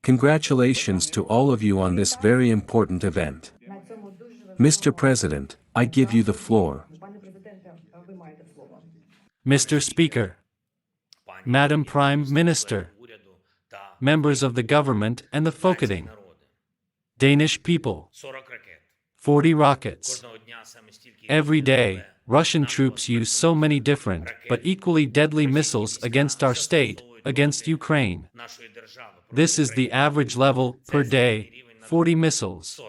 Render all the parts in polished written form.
Congratulations to all of you on this very important event. Mr. President, I give you the floor. Mr. Speaker, Madam Prime Minister, members of the government and the Folketing, Danish people, 40 rockets. Every day, Russian troops use so many different, but equally deadly missiles against our state, against Ukraine. This is the average level, per day, 40 missiles.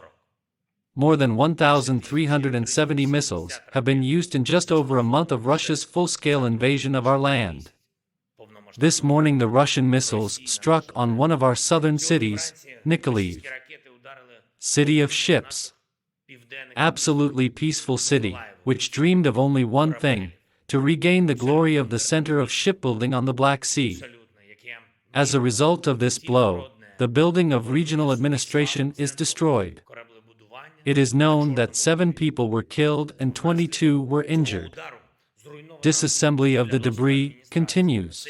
More than 1,370 missiles have been used in just over a month of Russia's full-scale invasion of our land. This morning the Russian missiles struck on one of our southern cities, Nikolaev. City of ships. Absolutely peaceful city, which dreamed of only one thing, to regain the glory of the center of shipbuilding on the Black Sea. As a result of this blow, the building of regional administration is destroyed. It is known that 7 people were killed and 22 were injured. Disassembly of the debris continues.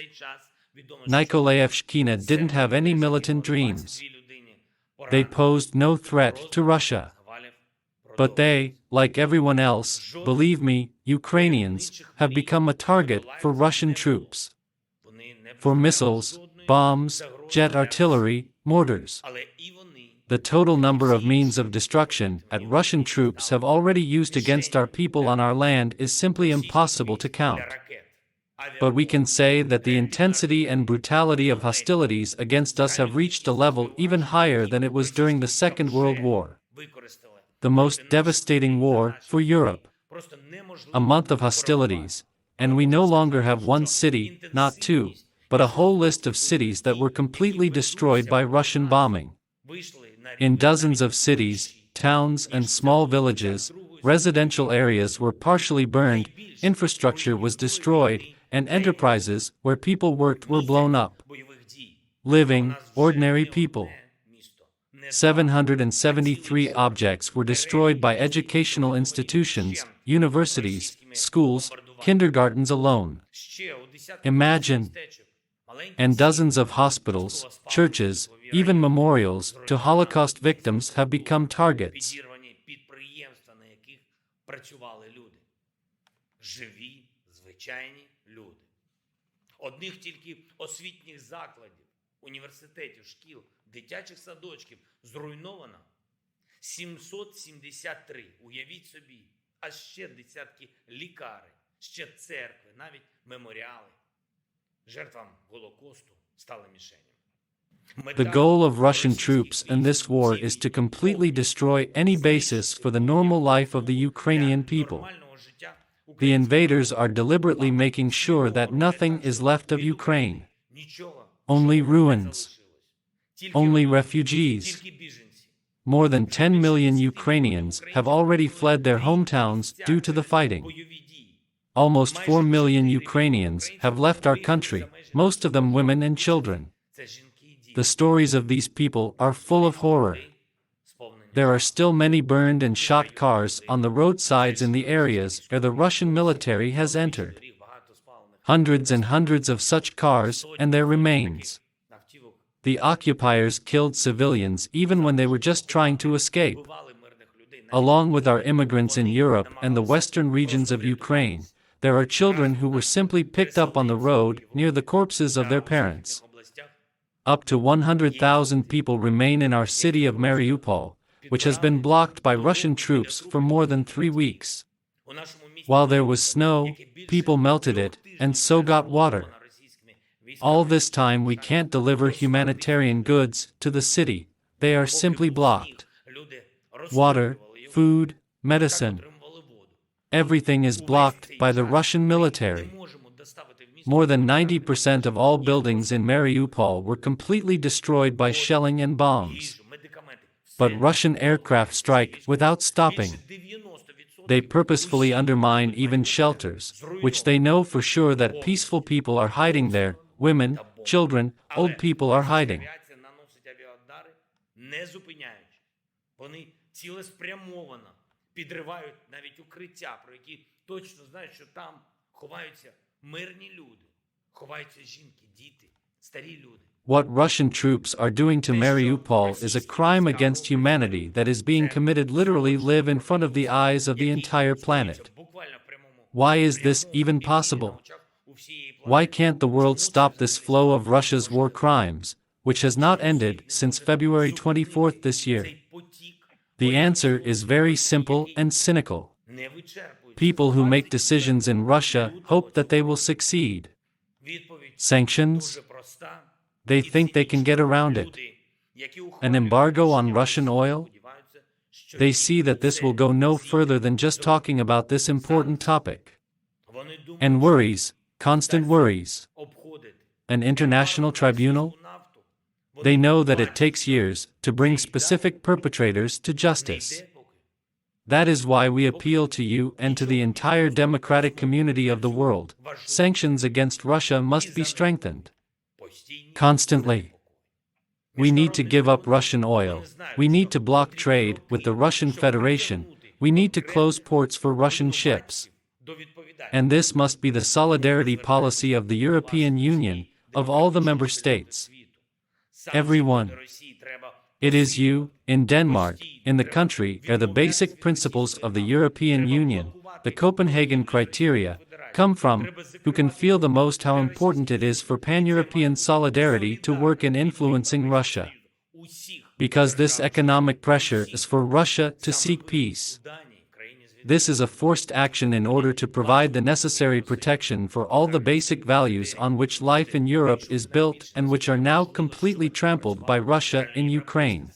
Nikolaevshkina didn't have any militant dreams. They posed no threat to Russia. But they, like everyone else, believe me, Ukrainians, have become a target for Russian troops. For missiles, bombs, jet artillery, mortars. The total number of means of destruction that Russian troops have already used against our people on our land is simply impossible to count. But we can say that the intensity and brutality of hostilities against us have reached a level even higher than it was during the Second World War. The most devastating war for Europe. A month of hostilities, and we no longer have one city, not 2, but a whole list of cities that were completely destroyed by Russian bombing. In dozens of cities, towns and small villages, residential areas were partially burned, infrastructure was destroyed, and enterprises where people worked were blown up. Living, ordinary people. 773 objects were destroyed by educational institutions, universities, schools, kindergartens alone. Imagine. And dozens of hospitals, churches, even memorials to Holocaust victims have become targets. Одних тільки освітніх закладів, університетів, шкіл, дитячих садочків зруйновано 773. Уявіть собі, а ще десятки лікарень, ще церкви, навіть меморіали. Жертвам Голокосту стали мішенями. The goal of Russian troops in this war is to completely destroy any basis for the normal life of the Ukrainian people. The invaders are deliberately making sure that nothing is left of Ukraine. Only ruins. Only refugees. More than 10 million Ukrainians have already fled their hometowns due to the fighting. Almost 4 million Ukrainians have left our country, most of them women and children. The stories of these people are full of horror. There are still many burned and shot cars on the roadsides in the areas where the Russian military has entered. Hundreds and hundreds of such cars and their remains. The occupiers killed civilians even when they were just trying to escape. Along with our immigrants in Europe and the western regions of Ukraine, there are children who were simply picked up on the road near the corpses of their parents. Up to 100,000 people remain in our city of Mariupol, which has been blocked by Russian troops for more than 3 weeks. While there was snow, people melted it, and so got water. All this time we can't deliver humanitarian goods to the city, they are simply blocked. Water, food, medicine. Everything is blocked by the Russian military. More than 90% of all buildings in Mariupol were completely destroyed by shelling and bombs. But Russian aircraft strike without stopping. They purposefully undermine even shelters, which they know for sure that peaceful people are hiding there, women, children, old people are hiding. Вони цілеспрямовано підривають навіть укриття, про які точно знають, що там ховаються мирні люди, ховаються жінки, діти, старі люди. What Russian troops are doing to Mariupol is a crime against humanity that is being committed literally live in front of the eyes of the entire planet. Why is this even possible? Why can't the world stop this flow of Russia's war crimes, which has not ended since February 24th this year? The answer is very simple and cynical. People who make decisions in Russia hope that they will succeed. Sanctions? They think they can get around it. An embargo on Russian oil? They see that this will go no further than just talking about this important topic. And worries, constant worries. An international tribunal? They know that it takes years to bring specific perpetrators to justice. That is why we appeal to you and to the entire democratic community of the world. Sanctions against Russia must be strengthened. Constantly. We need to give up Russian oil. We need to block trade with the Russian Federation. We need to close ports for Russian ships. And this must be the solidarity policy of the European Union, of all the member states. Everyone. It is you, in Denmark, in the country, are the basic principles of the European Union, the Copenhagen criteria, come from, who can feel the most how important it is for pan-European solidarity to work in influencing Russia. Because this economic pressure is for Russia to seek peace. This is a forced action in order to provide the necessary protection for all the basic values on which life in Europe is built and which are now completely trampled by Russia in Ukraine.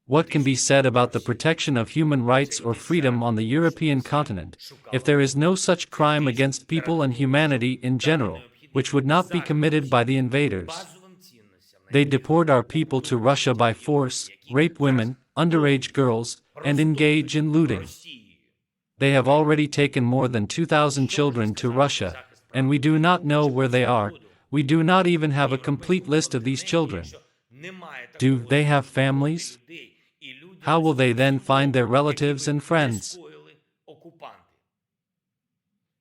What can be said about the protection of human rights or freedom on the European continent, if there is no such crime against people and humanity in general, which would not be committed by the invaders? They deport our people to Russia by force, rape women, underage girls, and engage in looting. They have already taken more than 2,000 children to Russia, and we do not know where they are. We do not even have a complete list of these children. Do they have families? How will they then find their relatives and friends?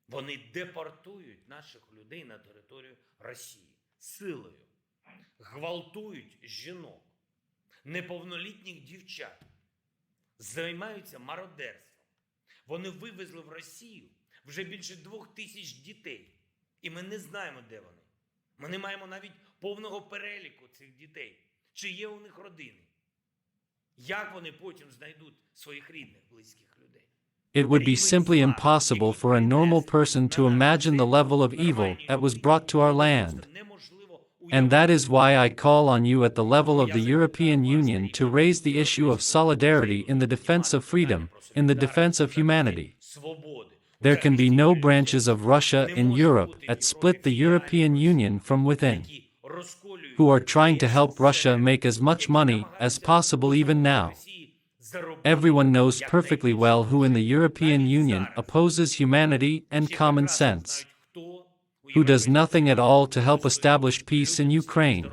Вони депортують наших людей на територію Росії силою, гвалтують жінок, неповнолітніх дівчат, займаються мародерством. Вони вивезли в Росію вже більше 2000 дітей, і ми не знаємо, де вони. Ми не маємо навіть повного переліку цих дітей, чи є у них родини. Як вони потім знайдуть своїх рідних, близьких людей? It would be simply impossible for a normal person to imagine the level of evil that was brought to our land. And that is why I call on you at the level of the European Union to raise the issue of solidarity in the defense of freedom, in the defense of humanity. There can be no branches of Russia in Europe that split the European Union from within, who are trying to help Russia make as much money as possible even now. Everyone knows perfectly well who in the European Union opposes humanity and common sense, who does nothing at all to help establish peace in Ukraine.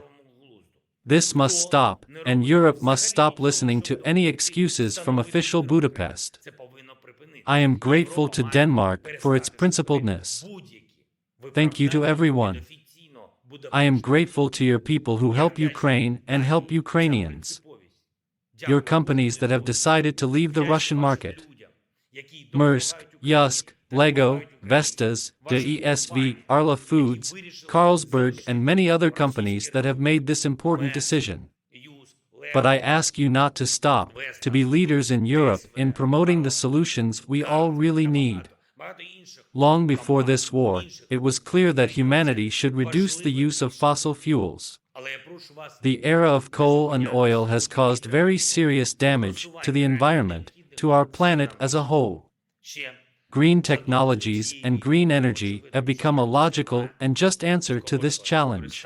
This must stop, and Europe must stop listening to any excuses from official Budapest. I am grateful to Denmark for its principledness. Thank you to everyone. I am grateful to your people who help Ukraine and help Ukrainians. Your companies that have decided to leave the Russian market. Maersk, Yusk, Lego, Vestas, DESV, Arla Foods, Carlsberg and many other companies that have made this important decision. But I ask you not to stop, to be leaders in Europe in promoting the solutions we all really need. Long before this war, it was clear that humanity should reduce the use of fossil fuels. The era of coal and oil has caused very serious damage to the environment, to our planet as a whole. Green technologies and green energy have become a logical and just answer to this challenge.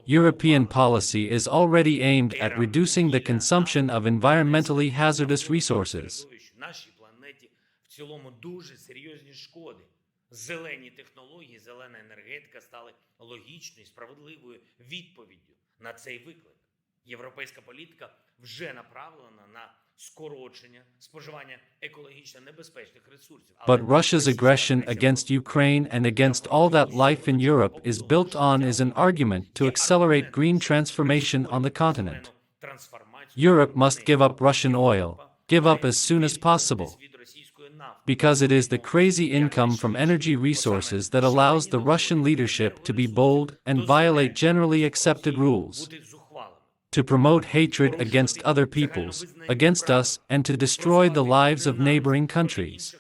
European policy is already aimed at reducing the consumption of environmentally hazardous resources. Зелені технології, зелена енергетика стали логічною і справедливою відповіддю на цей виклик. Європейська політика вже направлена на скорочення споживання екологічно небезпечних ресурсів. But Russia's aggression against Ukraine and against all that life in Europe is built on is an argument to accelerate green transformation on the continent. Europe must give up Russian oil, give up as soon as possible, because it is the crazy income from energy resources that allows the Russian leadership to be bold and violate generally accepted rules, to promote hatred against other peoples, against us, and to destroy the lives of neighboring countries.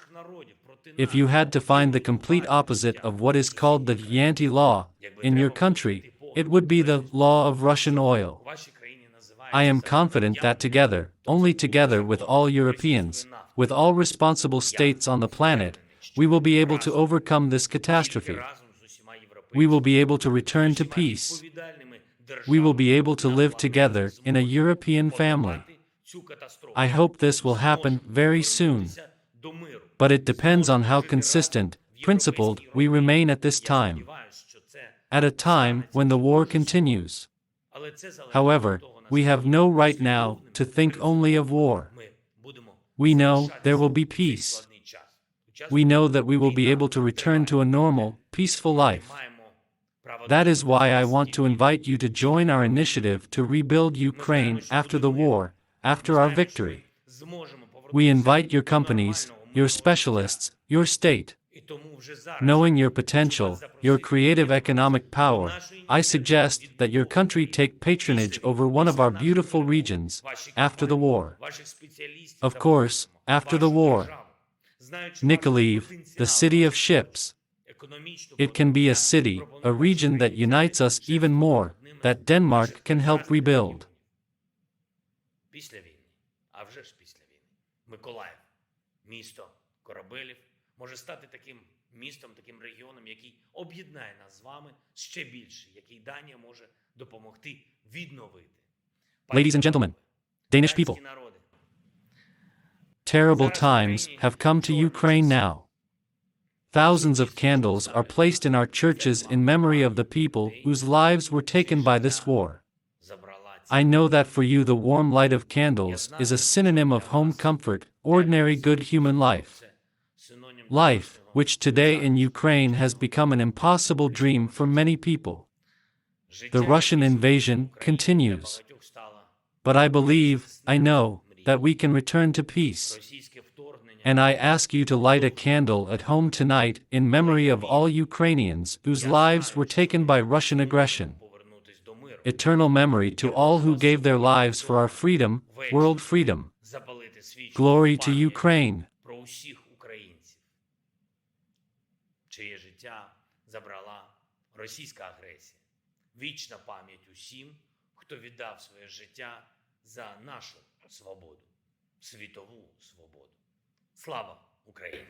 If you had to find the complete opposite of what is called the Yanti law in your country, it would be the law of Russian oil. I am confident that together, only together with all Europeans, with all responsible states on the planet, we will be able to overcome this catastrophe. We will be able to return to peace. We will be able to live together in a European family. I hope this will happen very soon. But it depends on how consistent, principled we remain at this time. At a time when the war continues. However, we have no right now to think only of war. We know there will be peace. We know that we will be able to return to a normal, peaceful life. That is why I want to invite you to join our initiative to rebuild Ukraine after the war, after our victory. We invite your companies, your specialists, your state. Knowing your potential, your creative economic power, I suggest that your country take patronage over one of our beautiful regions, after the war. Of course, after the war. Nikolaev, the city of ships. It can be a city, a region that unites us even more, that Denmark can help rebuild. Після війни, а вже ж після війни, Миколаїв, місто корабелів, може стати таким містом, таким регіоном, який об'єднає нас з вами ще більше, який Данія може допомогти відновити. Ladies and gentlemen, Danish people, terrible times have come to Ukraine now. Thousands of candles are placed in our churches in memory of the people whose lives were taken by this war. I know that for you the warm light of candles is a synonym of home comfort, ordinary good human life. Life, which today in Ukraine has become an impossible dream for many people. The Russian invasion continues. But I believe, I know, that we can return to peace. And I ask you to light a candle at home tonight in memory of all Ukrainians whose lives were taken by Russian aggression. Eternal memory to all who gave their lives for our freedom, world freedom. Glory to Ukraine. Чиє життя забрала російська агресія. Вічна пам'ять усім, хто віддав своє життя за нашу свободу, світову свободу. Слава Україні!